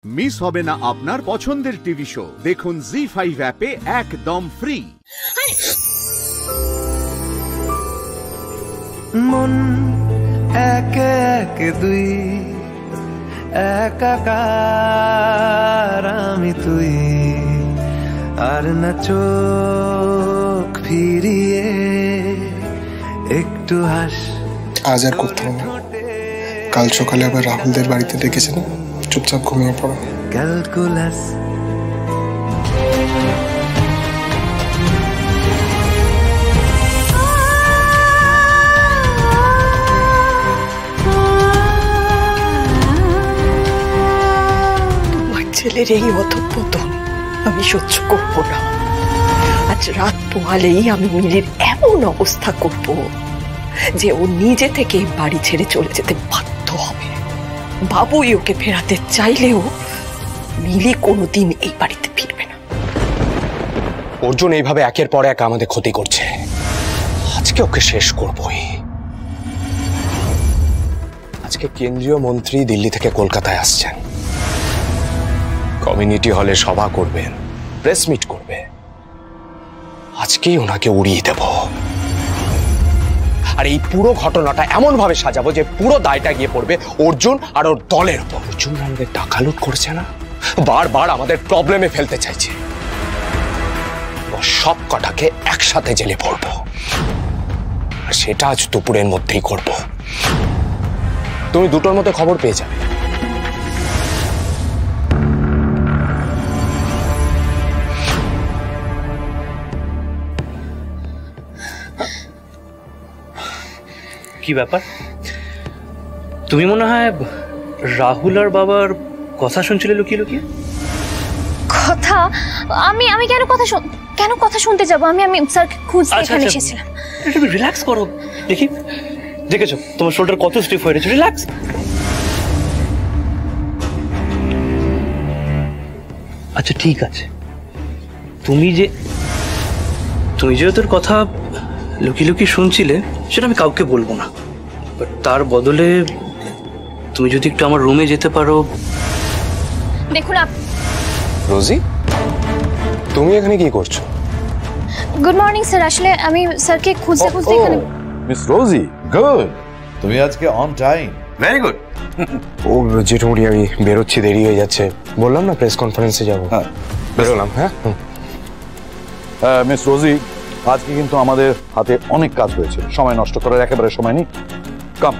Miss হবে না আপনার পছন্দের টিভি শো। দেখুন জি5 অ্যাপে একদম ফ্রি। মন এক এক দুই একাকার আমি তুই, আর না চোখ ফিরিয়ে একটু হাস। আজ আর কোথাও না, কাল সকালে আবার রাহুলদের বাড়িতে ডেকেছে না, চুপচাপ ঘুমিয়ে পড়ো। ক্যালকুলাস ছেলের এই অধঃপতন আমি সহ্য করব না। আজ রাত পোহালেই আমি মিলির এমন অবস্থা করব যে ও নিজে থেকে বাড়ি ছেড়ে চলে যেতে বাধ্য হবে। বাবুই ওকে ফেরাতে চাইলেও মিলি কোনোদিন এই বাড়িতে ফিরবে না। অর্জুন এইভাবে একের পর এক আমাদের ক্ষতি করছে, আজকে ওকে শেষ করবই। আজকে কেন্দ্রীয় মন্ত্রী দিল্লি থেকে কলকাতায় আসছেন, কমিউনিটি হলে সভা করবেন, প্রেস মিট করবে। আজকেই ওনাকে উড়িয়ে দেব, আর এই পুরো ঘটনাটা এমন ভাবে সাজাবো যে পুরো দায়টা গিয়ে পড়বে অর্জুন আর ওর দলের উপর। অর্জুন আমাদের টাকা লুট করছে না, বারবার আমাদের প্রবলেমে ফেলতে চাইছে। সব কটাকে একসাথে জেলে পড়বো, আর সেটা আজ দুপুরের মধ্যেই করব। তুমি দুটোর মধ্যে খবর পেয়ে যাবে। কি ব্যাপার? তুমি মনে হয় রাহুল আর বাবার কথা শুনছিলে লুকিয়ে লুকিয়ে। কথা? আমি কেন কথা শুনতে যাব? আমি স্যারকে খুঁজতে এখানে এসেছিলাম। একটু রিল্যাক্স করো দেখি। দেখেছো তোমার শোল্ডার কত স্টিফ হয়ে গেছে। রিল্যাক্স। আচ্ছা ঠিক আছে, তুমি যে তোর কথা লুকিয়ে লুকিয়ে শুনছিলে সেটা আমি কাউকে বলবো না, বাট তার বদলে তুমি যদি একটু আমার রুমে যেতে পারো। দেখুন রোজি, তুমি এখানে কি করছো? Good morning sir. আসলে আমি স্যারকে খুঁজতে এখানে। মিস রোজি, গুড, তুমি আজকে অন টাইম। Very good. ও যেটুকুনি আমি বেরোচ্ছি, দেরি হয়ে যাচ্ছে। বললাম না প্রেস কনফারেন্সে যাবো। হ্যাঁ বেরোলাম। হ্যাঁ মিস রোজি, আজকে কিন্তু আমাদের হাতে অনেক কাজ হয়েছে, সময় নষ্ট করার একেবারে সময় নেই। কাম।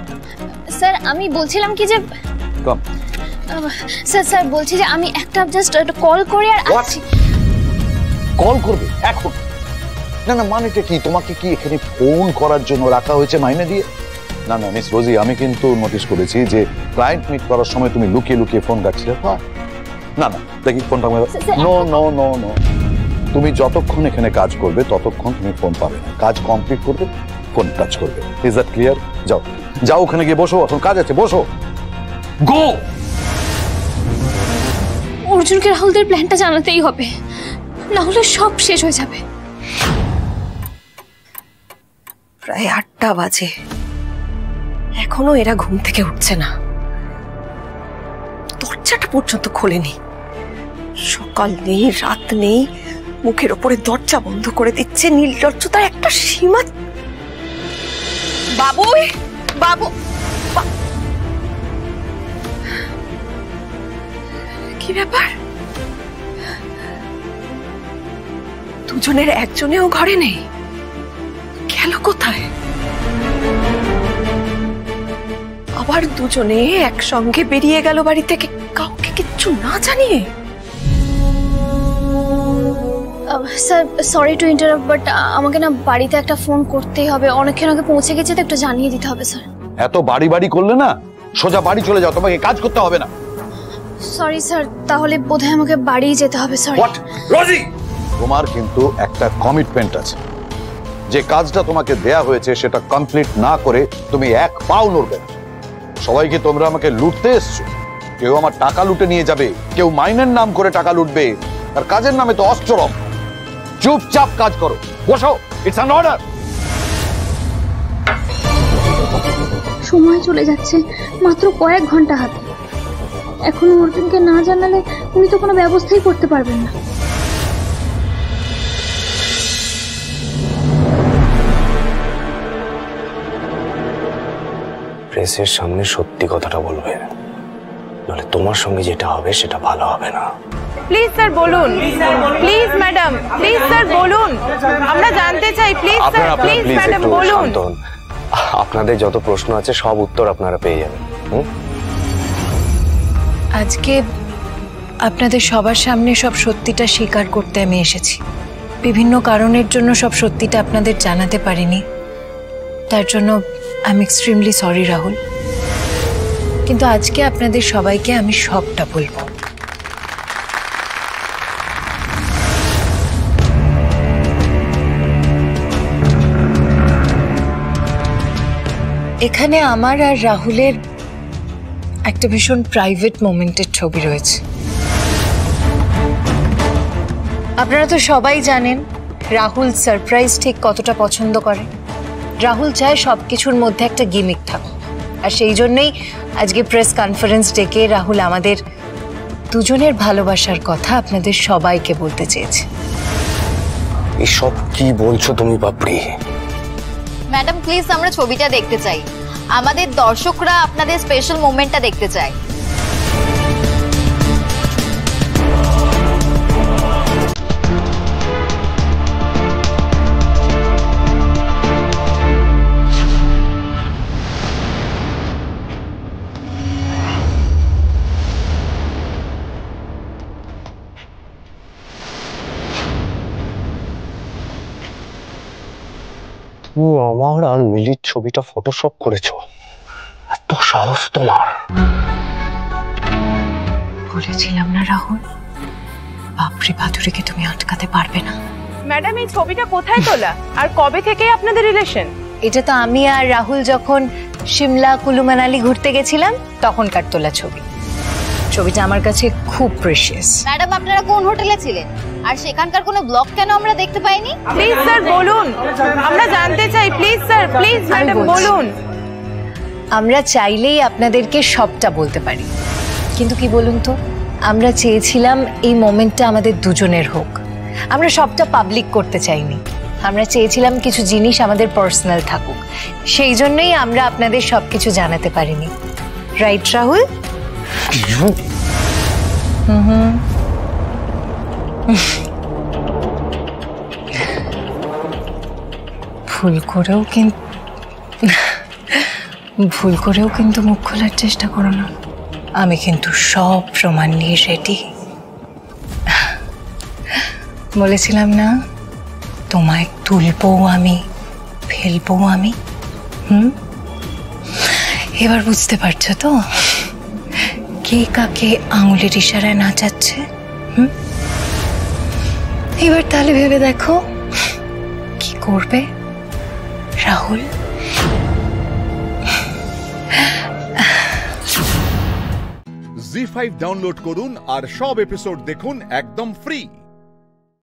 স্যার আমি বলছিলাম কি যে কাম। স্যার বলছি যে আমি একটা জাস্ট কল করে আর আসছি। কল করবে এখন? না না, মানেটা কি? তোমাকে কি এখানে ফোন করার জন্য রাখা হয়েছে মাইনে দিয়ে? না না মিস রোজি, আমি কিন্তু নোটিস করেছি যে ক্লায়েন্ট মিট করার সময় তুমি লুকিয়ে লুকিয়ে ফোন কাটছিলে। না না, দেখি ফোনটা। নো নো নো নো, তুমি যতক্ষণ এখানে কাজ করবে ততক্ষণ তুমি ফোন পাবে না। কাজ কমপ্লিট করবে, ফোন টাচ করবে। Is that clear? যাও যাও, ওখানে গিয়ে বসো, এখন কাজ আছে, বসো। গো। অর্জুনকে রাহুলদের প্ল্যানটা জানাতেই হবে, না হলে সব শেষ হয়ে যাবে। প্রায় 8টা বাজে, এখনো এরা ঘুম থেকে উঠছে না। দরজাটা পর্যন্ত খোলেনি। সকাল নেই, রাত নেই, মুখের ওপরে দরজা বন্ধ করে দিচ্ছে। নির্লজ্জতার একটা সীমা। বাবু, কি ব্যাপার? দুজনের একজনেও ঘরে নেই, গেল কোথায়? আবার দুজনে একসঙ্গে বেরিয়ে গেল বাড়ি থেকে, কাউকে কিচ্ছু না জানিয়ে। Sir sorry to interrupt, but আমাকে না বাড়িতে একটা ফোন করতেই হবে। অনেকক্ষণ আগে পৌঁছে গেছে তো একটু জানিয়ে দিতে হবে স্যার। এত বাড়ি বাড়ি করলে না, সোজা বাড়ি চলে যাও, তোমাকে কাজ করতে হবে না। সরি স্যার, তাহলে বোধহয় আমাকে বাড়ি যেতে হবে। সরি। হোয়াট রোজি, তোমার কিন্তু একটা কমিটমেন্ট আছে। যে কাজটা তোমাকে দেয়া হয়েছে সেটা কমপ্লিট না করে তুমি এক পাও নড়বে না। সবাইকে তোমরা আমাকে লুটতে এসছো। কেউ আমার টাকা লুটে নিয়ে যাবে, কেউ মাইনের নাম করে টাকা লুটবে, আর কাজের নামে তো অস্ত্রম। চুপচাপ কাজ করো, বসো। It's an order. সময় চলে যাচ্ছে, মাত্র কয়েক ঘন্টা হাতে। এখন অর্জুনকে না জানালে উনি তো কোনো ব্যবস্থাই করতে পারবেন না। প্রেসের সামনে সত্যি কথাটা বলবে, নাহলে তোমার সঙ্গে যেটা হবে সেটা ভালো হবে না। প্লিজ স্যার বলুন, প্লিজ ম্যাডাম, প্লিজ স্যার বলুন, আমরা জানতে চাই, প্লিজ স্যার, প্লিজ ম্যাডাম বলুন। আপনাদের যত প্রশ্ন আছে সব উত্তর আপনারা পেয়ে যাবেন। আজকে আপনাদের সবার সামনে সব সত্যিটা স্বীকার করতে আমি এসেছি। বিভিন্ন কারণের জন্য সব সত্যিটা আপনাদের জানাতে পারিনি, তার জন্য I am extremely sorry Rahul. কিন্তু আজকে আপনাদের সবাইকে আমি সবটা বলবো। এখানে আমার আর রাহুলের একটা ভীষণ প্রাইভেট মোমেন্টের ছবি রয়েছে। আপনারা তো সবাই জানেন রাহুল সারপ্রাইজ ঠিক কতটা পছন্দ করে। রাহুল চায় সবকিছুর মধ্যে একটা গিমিক থাকুক, আর সেই জন্যই আজকে প্রেস কনফারেন্স ডেকে রাহুল আমাদের দুজনের ভালোবাসার কথা আপনাদের সবাইকে বলতে চেয়েছে। এসব কি বলছো তুমি বাপরি? ম্যাডাম প্লিজ আমরা ছবিটা দেখতে চাই, আমাদের দর্শকরা আপনাদের স্পেশাল মোমেন্টটা দেখতে চায়। আমার আর মিলির ছবিটা ফটোশপ করেছো, এত সাহস তোমার? বলেছিলাম না রাহুল, বাপরে বাদুরিকে তুমি আটকাতে পারবে না। ম্যাডাম এই ছবিটা কোথায় তোলা আর কবে থেকে আপনাদের রিলেশন? এটা তো আমি আর রাহুল যখন সিমলা কুলু মানালি ঘুরতে গেছিলাম তখনকার তোলা ছবি। ছবিটা আমার কাছে খুব প্রেশিয়াস। ম্যাডাম আপনারা কোন হোটেলে ছিলেন আর সেখানকার কোনো ব্লগ কেন আমরা দেখতে পাইনি? প্লিজ স্যার বলুন, আমরা জানতে চাই, প্লিজ স্যার, প্লিজ ম্যাডাম বলুন। আমরা চাইলেই আপনাদেরকে সবটা বলতে পারি, কিন্তু কি বলুন তো, আমরা চেয়েছিলাম এই মোমেন্টটা আমাদের দুজনের হোক। আমরা সবটা পাবলিক করতে চাইনি, আমরা চেয়েছিলাম কিছু জিনিস আমাদের পার্সোনাল থাকুক। সেই জন্যই আমরা আপনাদের সবকিছু জানাতে পারিনি, রাইট রাহুল? ভুল করেও কিন্তু মুখ খোলার চেষ্টা করো না। আমি কিন্তু সব প্রমাণ নিয়ে রেডি। বলেছিলাম না তোমায় তুলবো আমি, ফেলবো আমি। এবার বুঝতে পারছো তো কে কাকে আঙুলের ইশারায় নাচাচ্ছে? এবার তাহলে ভেবে দেখো কি করবে রাহুল। জি5 ডাউনলোড করুন আর সব এপিসোড দেখুন একদম ফ্রি।